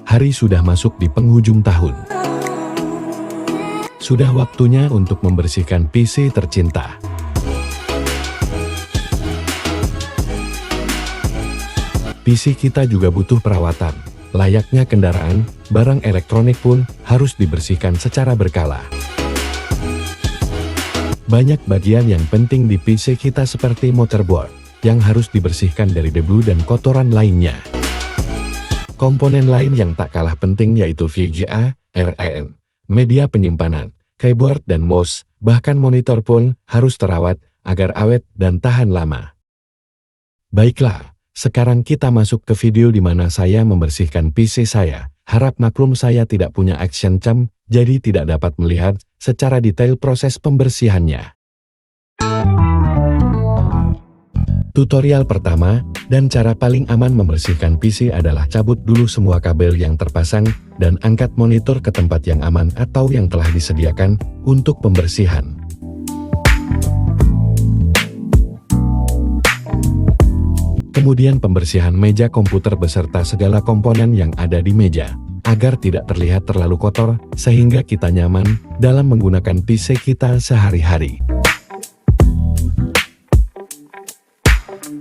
Hari sudah masuk di penghujung tahun. Sudah waktunya untuk membersihkan PC tercinta. PC kita juga butuh perawatan. Layaknya kendaraan, barang elektronik pun harus dibersihkan secara berkala. Banyak bagian yang penting di PC kita seperti motherboard, yang harus dibersihkan dari debu dan kotoran lainnya. Komponen lain yang tak kalah penting yaitu VGA, RAM, media penyimpanan, keyboard dan mouse, bahkan monitor pun harus terawat agar awet dan tahan lama. Baiklah, sekarang kita masuk ke video di mana saya membersihkan PC saya. Harap maklum saya tidak punya action cam, jadi tidak dapat melihat secara detail proses pembersihannya. Tutorial pertama, dan cara paling aman membersihkan PC adalah cabut dulu semua kabel yang terpasang, dan angkat monitor ke tempat yang aman atau yang telah disediakan untuk pembersihan. Kemudian pembersihan meja komputer beserta segala komponen yang ada di meja, agar tidak terlihat terlalu kotor, sehingga kita nyaman dalam menggunakan PC kita sehari-hari.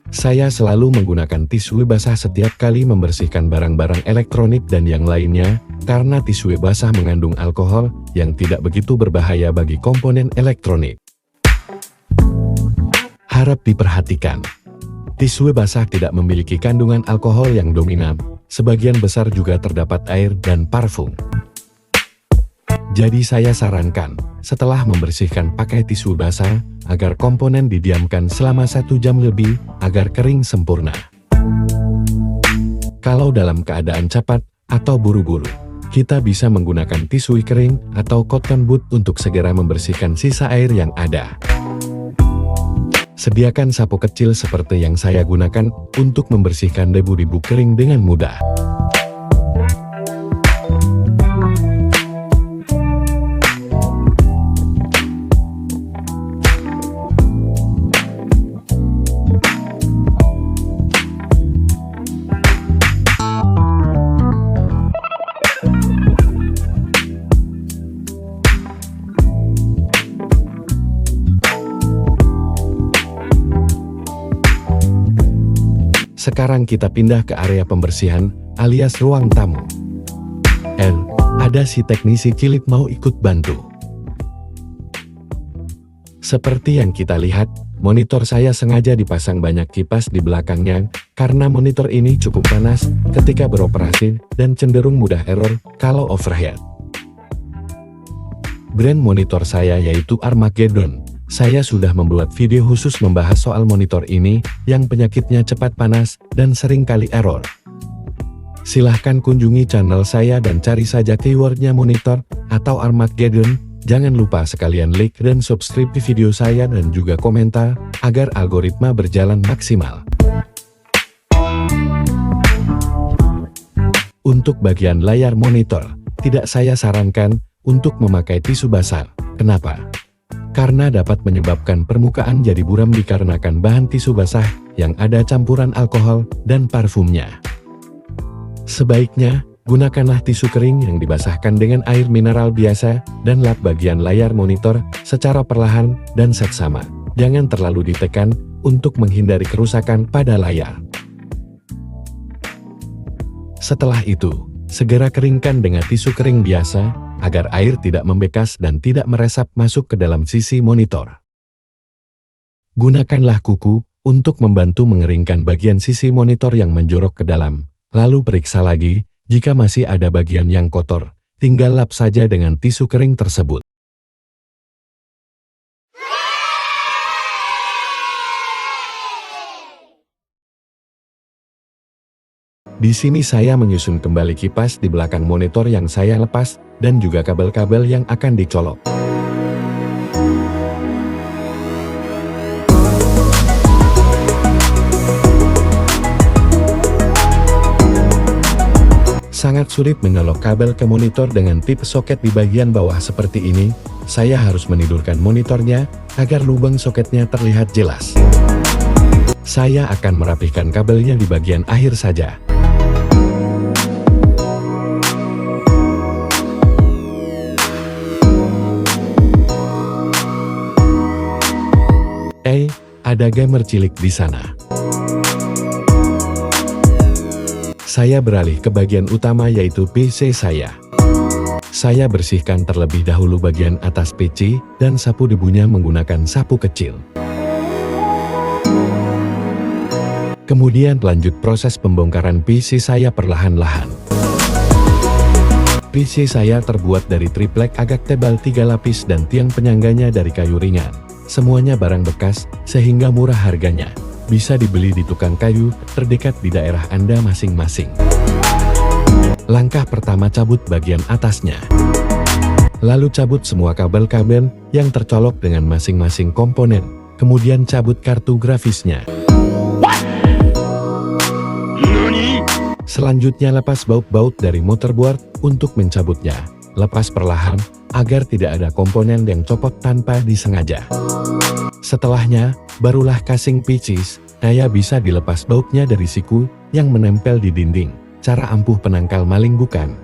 Saya selalu menggunakan tisu basah setiap kali membersihkan barang-barang elektronik dan yang lainnya, karena tisu basah mengandung alkohol yang tidak begitu berbahaya bagi komponen elektronik. Harap diperhatikan. Tisu basah tidak memiliki kandungan alkohol yang dominan, sebagian besar juga terdapat air dan parfum. Jadi saya sarankan, setelah membersihkan pakai tisu basah, agar komponen didiamkan selama 1 jam lebih, agar kering sempurna. Kalau dalam keadaan cepat atau buru-buru, kita bisa menggunakan tisu kering atau cotton bud untuk segera membersihkan sisa air yang ada. Sediakan sapu kecil seperti yang saya gunakan untuk membersihkan debu-debu kering dengan mudah. Sekarang kita pindah ke area pembersihan, alias ruang tamu. Ada si teknisi cilik mau ikut bantu. Seperti yang kita lihat, monitor saya sengaja dipasang banyak kipas di belakangnya, karena monitor ini cukup panas ketika beroperasi dan cenderung mudah error kalau overheat. Brand monitor saya yaitu Armageddon. Saya sudah membuat video khusus membahas soal monitor ini, yang penyakitnya cepat panas dan sering kali error. Silahkan kunjungi channel saya dan cari saja keywordnya monitor atau Armageddon. Jangan lupa sekalian like dan subscribe di video saya dan juga komentar, agar algoritma berjalan maksimal. Untuk bagian layar monitor, tidak saya sarankan untuk memakai tisu basah. Kenapa? Karena dapat menyebabkan permukaan jadi buram dikarenakan bahan tisu basah yang ada campuran alkohol dan parfumnya. Sebaiknya, gunakanlah tisu kering yang dibasahkan dengan air mineral biasa, dan lap bagian layar monitor secara perlahan dan seksama. Jangan terlalu ditekan untuk menghindari kerusakan pada layar. Setelah itu, segera keringkan dengan tisu kering biasa, agar air tidak membekas dan tidak meresap masuk ke dalam sisi monitor. Gunakanlah kuku untuk membantu mengeringkan bagian sisi monitor yang menjorok ke dalam, lalu periksa lagi, jika masih ada bagian yang kotor, tinggal lap saja dengan tisu kering tersebut. Di sini saya menyusun kembali kipas di belakang monitor yang saya lepas, dan juga kabel-kabel yang akan dicolok. Sangat sulit menyolok kabel ke monitor dengan tip soket di bagian bawah seperti ini. Saya harus menidurkan monitornya, agar lubang soketnya terlihat jelas. Saya akan merapihkan kabelnya di bagian akhir saja. ada gamer cilik di sana. Saya beralih ke bagian utama yaitu PC saya. Saya bersihkan terlebih dahulu bagian atas PC dan sapu debunya menggunakan sapu kecil. Kemudian lanjut proses pembongkaran PC saya perlahan-lahan. PC saya terbuat dari triplek agak tebal 3 lapis dan tiang penyangganya dari kayu ringan. Semuanya barang bekas, sehingga murah harganya. Bisa dibeli di tukang kayu terdekat di daerah Anda masing-masing. Langkah pertama, cabut bagian atasnya. Lalu cabut semua kabel-kabel yang tercolok dengan masing-masing komponen. Kemudian cabut kartu grafisnya. Selanjutnya lepas baut-baut dari motherboard untuk mencabutnya. Lepas perlahan, agar tidak ada komponen yang copot tanpa disengaja. Setelahnya, barulah casing PC saya bisa dilepas bautnya dari siku yang menempel di dinding. Cara ampuh penangkal maling bukan?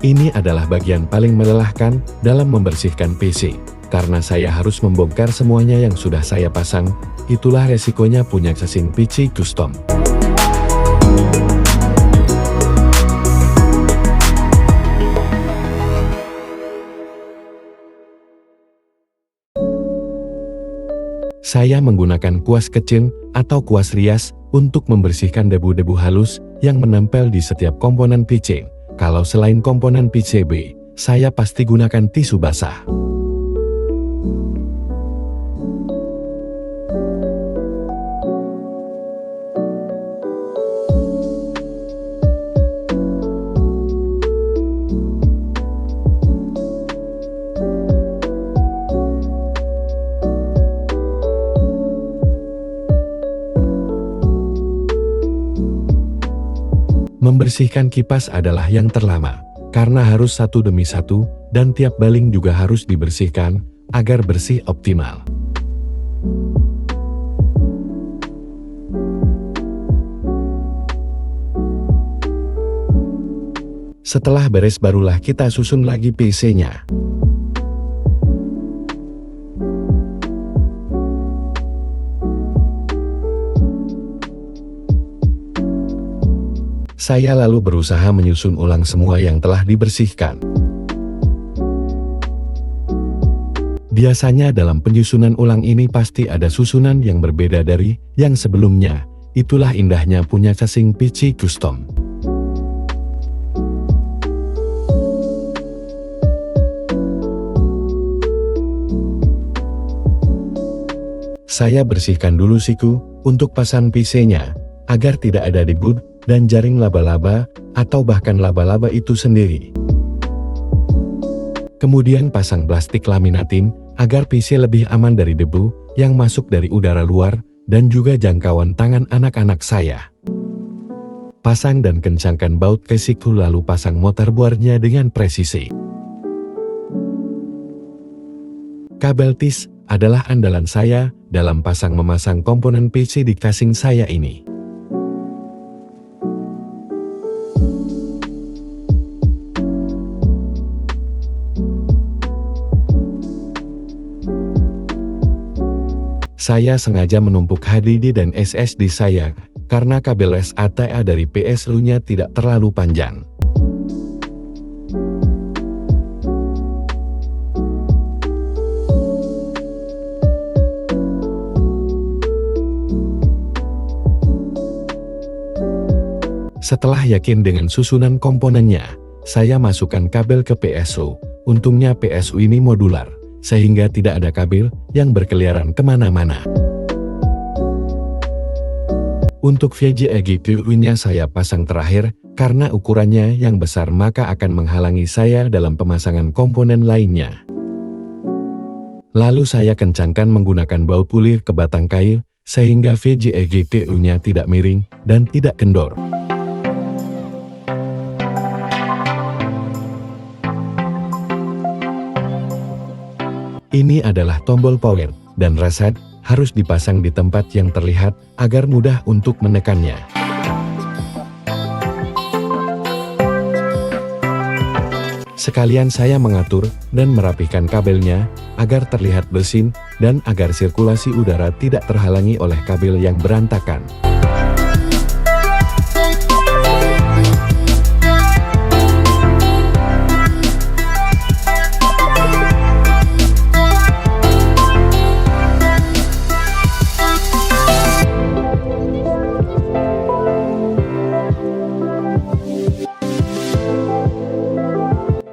Ini adalah bagian paling melelahkan dalam membersihkan PC. Karena saya harus membongkar semuanya yang sudah saya pasang, itulah resikonya punya casing PC custom. Saya menggunakan kuas kecil atau kuas rias untuk membersihkan debu-debu halus yang menempel di setiap komponen PC. Kalau selain komponen PCB, saya pasti gunakan tisu basah. Membersihkan kipas adalah yang terlama, karena harus satu demi satu, dan tiap baling juga harus dibersihkan, agar bersih optimal. Setelah beres barulah kita susun lagi PC-nya. Saya lalu berusaha menyusun ulang semua yang telah dibersihkan. Biasanya dalam penyusunan ulang ini pasti ada susunan yang berbeda dari yang sebelumnya. Itulah indahnya punya casing PC custom. Saya bersihkan dulu siku untuk pasang PC-nya, agar tidak ada debu dan jaring laba-laba, atau bahkan laba-laba itu sendiri. Kemudian pasang plastik laminatin, agar PC lebih aman dari debu, yang masuk dari udara luar, dan juga jangkauan tangan anak-anak saya. Pasang dan kencangkan baut ke siku lalu pasang motherboardnya dengan presisi. Kabel TIS adalah andalan saya, dalam memasang komponen PC di casing saya ini. Saya sengaja menumpuk HDD dan SSD saya, karena kabel SATA dari PSU-nya tidak terlalu panjang. Setelah yakin dengan susunan komponennya, saya masukkan kabel ke PSU. Untungnya PSU ini modular, sehingga tidak ada kabel yang berkeliaran kemana-mana. Untuk VGA GPU-nya saya pasang terakhir, karena ukurannya yang besar maka akan menghalangi saya dalam pemasangan komponen lainnya. Lalu saya kencangkan menggunakan baut pulir ke batang kayu, sehingga VGA GPU-nya tidak miring dan tidak kendor. Ini adalah tombol power, dan reset harus dipasang di tempat yang terlihat agar mudah untuk menekannya. Sekalian saya mengatur dan merapihkan kabelnya, agar terlihat bersih, dan agar sirkulasi udara tidak terhalangi oleh kabel yang berantakan.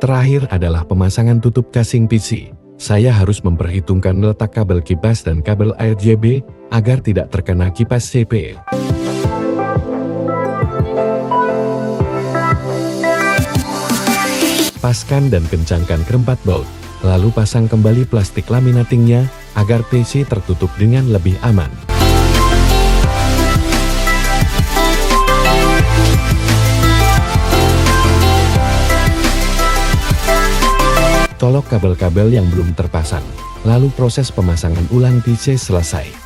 Terakhir adalah pemasangan tutup casing PC. Saya harus memperhitungkan letak kabel kipas dan kabel RGB, agar tidak terkena kipas CPU. Paskan dan kencangkan kerempat baut, lalu pasang kembali plastik laminatingnya, agar PC tertutup dengan lebih aman. Colok kabel-kabel yang belum terpasang, lalu proses pemasangan ulang PC selesai.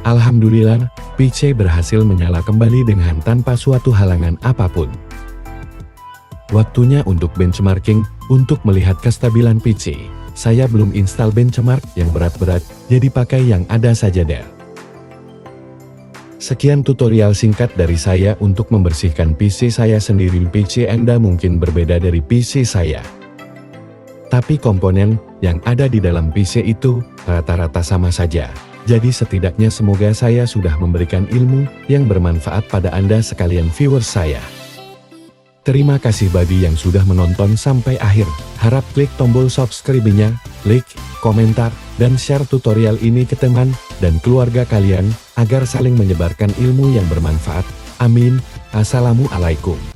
Alhamdulillah, PC berhasil menyala kembali dengan tanpa suatu halangan apapun. Waktunya untuk benchmarking, untuk melihat kestabilan PC. Saya belum install benchmark yang berat-berat, jadi pakai yang ada saja deh. Sekian tutorial singkat dari saya untuk membersihkan PC saya sendiri. PC Anda mungkin berbeda dari PC saya. Tapi komponen yang ada di dalam PC itu rata-rata sama saja. Jadi setidaknya semoga saya sudah memberikan ilmu yang bermanfaat pada Anda sekalian viewers saya. Terima kasih bagi yang sudah menonton sampai akhir. Harap klik tombol subscribe-nya, like, komentar, dan share tutorial ini ke teman dan keluarga kalian, agar saling menyebarkan ilmu yang bermanfaat. Amin. Assalamualaikum.